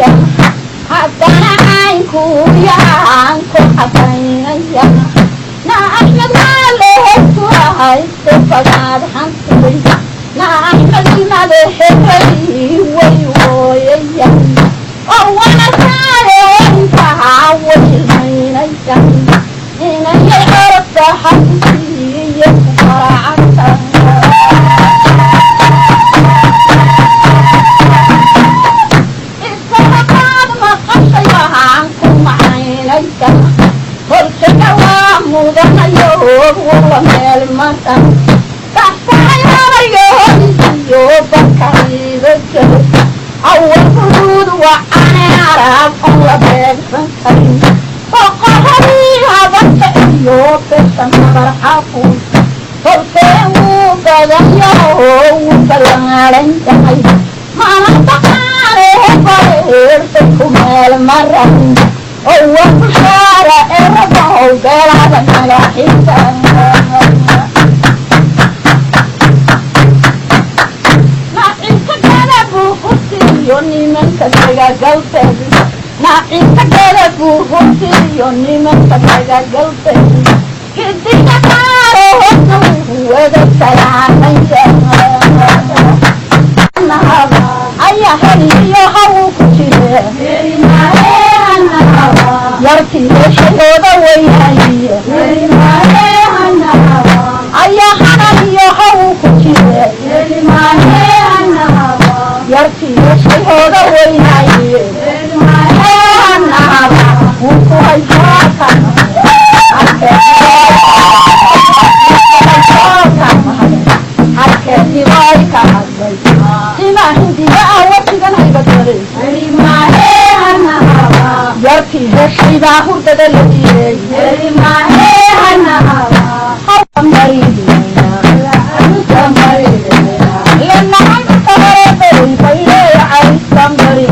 haddana caynku yaanku xafaynaya na axmed maaleheku ahayste fagaad xantay na axmed madaxeray way wooyaya oo wana saareenkaha wajilmaynaya inayay orobta xabsiiyo ku qaracanta kolkana waa mudanayo wala meel madan taxtaayanayoodiyo bakariidaka awal huduud waxaanay arab on la beegsan karin boqoradii habadka iyo besan marxafuud kolkeen wuu badayo wuu ballaaran yahay mana taqaanee bareersay ku meel maran oo bushaara ee rabahow beelaada magaxiisa naacinka gada buu hurtiyo nimanka dagagalteed naacinka gada buu hurtiyo nimanka dagagalteed hidiga qaaro hosna wada salaamaya ayaa heliyo hawuu ku jire yarkii heshayooda weynayiye ayaa hanan iyo hawuu ku jire yarkii heshayooda weynayiye wuu ku haysaaka halkeedibay ka hadlay simaa hindiga ah wasigan haybadare yarkii heshaybaa hurdada la diiday lenacanta horeeday baylee cariskan bari